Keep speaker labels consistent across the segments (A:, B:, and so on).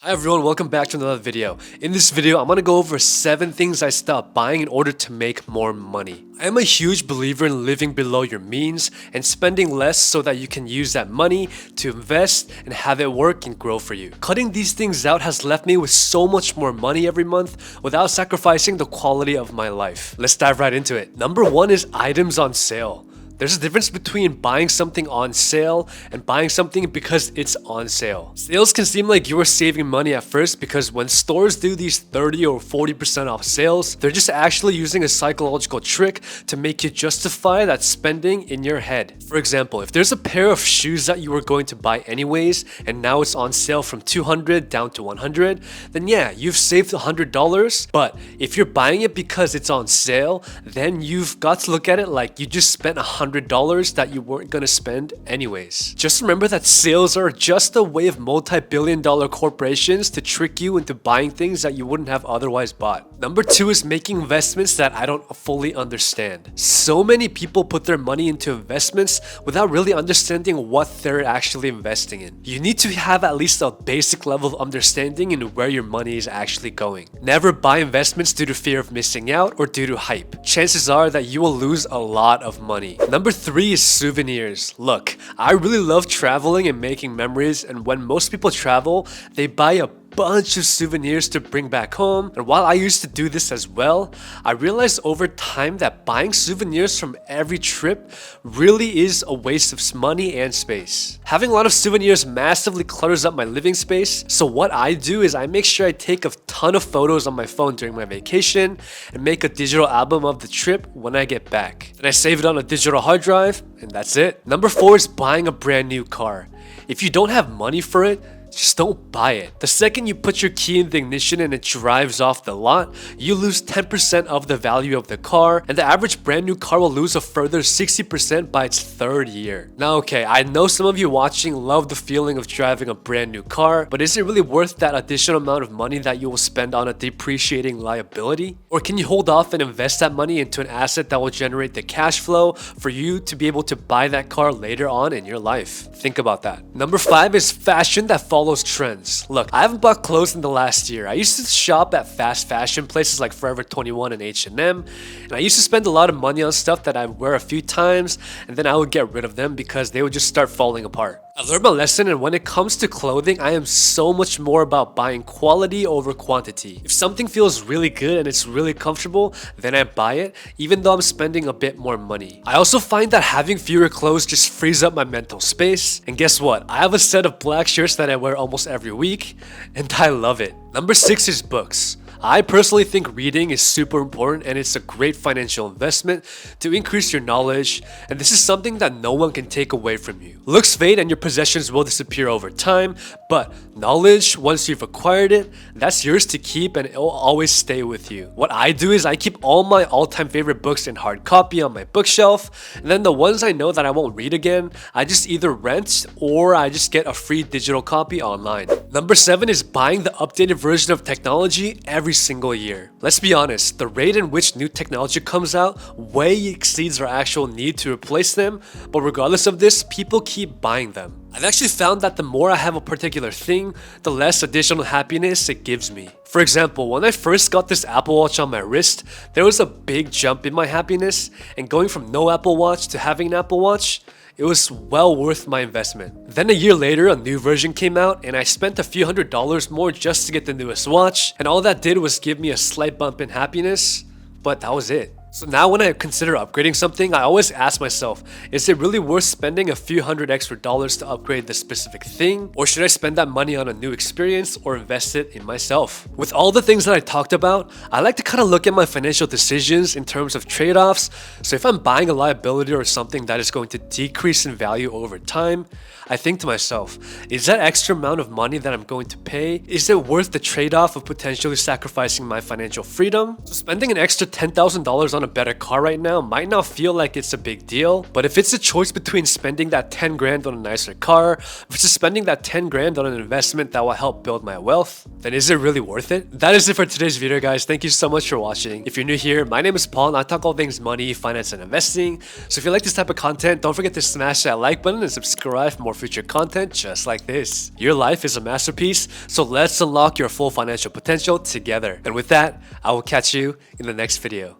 A: Hi everyone, welcome back to another video. In this video, I'm gonna go over 7 things I stopped buying in order to make more money. I am a huge believer in living below your means and spending less so that you can use that money to invest and have it work and grow for you. Cutting these things out has left me with so much more money every month without sacrificing the quality of my life. Let's dive right into it. Number 1 is items on sale. There's a difference between buying something on sale and buying something because it's on sale. Sales can seem like you are saving money at first because when stores do these 30 or 40% off sales, they're just actually using a psychological trick to make you justify that spending in your head. For example, if there's a pair of shoes that you were going to buy anyways and now it's on sale from $200 down to $100, then yeah, you've saved $100, but if you're buying it because it's on sale, then you've got to look at it like you just spent $100 that you weren't gonna spend anyways. Just remember that sales are just a way of multi-billion-dollar corporations to trick you into buying things that you wouldn't have otherwise bought. Number 2 is making investments that I don't fully understand. So many people put their money into investments without really understanding what they're actually investing in. You need to have at least a basic level of understanding in where your money is actually going. Never buy investments due to fear of missing out or due to hype. Chances are that you will lose a lot of money. Number 3 is souvenirs. Look, I really love traveling and making memories, and when most people travel, they buy a bunch of souvenirs to bring back home. And while I used to do this as well, I realized over time that buying souvenirs from every trip really is a waste of money and space. Having a lot of souvenirs massively clutters up my living space, so what I do is I make sure I take a ton of photos on my phone during my vacation and make a digital album of the trip when I get back. Then I save it on a digital hard drive, and that's it. Number 4 is buying a brand new car. If you don't have money for it, just don't buy it. The second you put your key in the ignition and it drives off the lot, you lose 10% of the value of the car, and the average brand new car will lose a further 60% by its 3rd year. Now okay, I know some of you watching love the feeling of driving a brand new car, but is it really worth that additional amount of money that you will spend on a depreciating liability? Or can you hold off and invest that money into an asset that will generate the cash flow for you to be able to buy that car later on in your life? Think about that. Number 5 is fashion that follows trends. Look, I haven't bought clothes in the last year. I used to shop at fast fashion places like Forever 21 and H&M, and I used to spend a lot of money on stuff that I wear a few times, and then I would get rid of them because they would just start falling apart. I learned my lesson, and when it comes to clothing, I am so much more about buying quality over quantity. If something feels really good and it's really comfortable, then I buy it, even though I'm spending a bit more money. I also find that having fewer clothes just frees up my mental space, and guess what? I have a set of black shirts that I wear almost every week, and I love it. Number 6 is books. I personally think reading is super important, and it's a great financial investment to increase your knowledge, and this is something that no one can take away from you. Looks fade and your possessions will disappear over time, but knowledge, once you've acquired it, that's yours to keep and it will always stay with you. What I do is I keep all my all-time favorite books in hard copy on my bookshelf, and then the ones I know that I won't read again, I just either rent or I just get a free digital copy online. Number 7 is buying the updated version of technology every single year. Let's be honest, the rate in which new technology comes out way exceeds our actual need to replace them, but regardless of this, people keep buying them. I've actually found that the more I have a particular thing, the less additional happiness it gives me. For example, when I first got this Apple Watch on my wrist, there was a big jump in my happiness, and going from no Apple Watch to having an Apple Watch, it was well worth my investment. Then a year later, a new version came out and I spent a few $100s more just to get the newest watch, and all that did was give me a slight bump in happiness, but that was it. So now when I consider upgrading something, I always ask myself, is it really worth spending a few $100 extra to upgrade this specific thing? Or should I spend that money on a new experience or invest it in myself? With all the things that I talked about, I like to kind of look at my financial decisions in terms of trade-offs. So if I'm buying a liability or something that is going to decrease in value over time, I think to myself, is that extra amount of money that I'm going to pay, is it worth the trade-off of potentially sacrificing my financial freedom? So spending an extra $10,000 on on a better car right now might not feel like it's a big deal, but if it's a choice between spending that 10 grand on a nicer car versus spending that 10 grand on an investment that will help build my wealth, then is it really worth it? That is it for today's video, guys. Thank you so much for watching. If you're new here, my name is Paul and I talk all things money, finance, and investing. So if you like this type of content, don't forget to smash that like button and subscribe for more future content just like this. Your life is a masterpiece, so let's unlock your full financial potential together. And with that, I will catch you in the next video.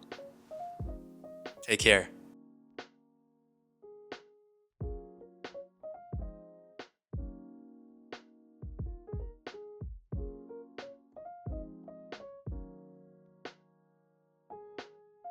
A: Take care.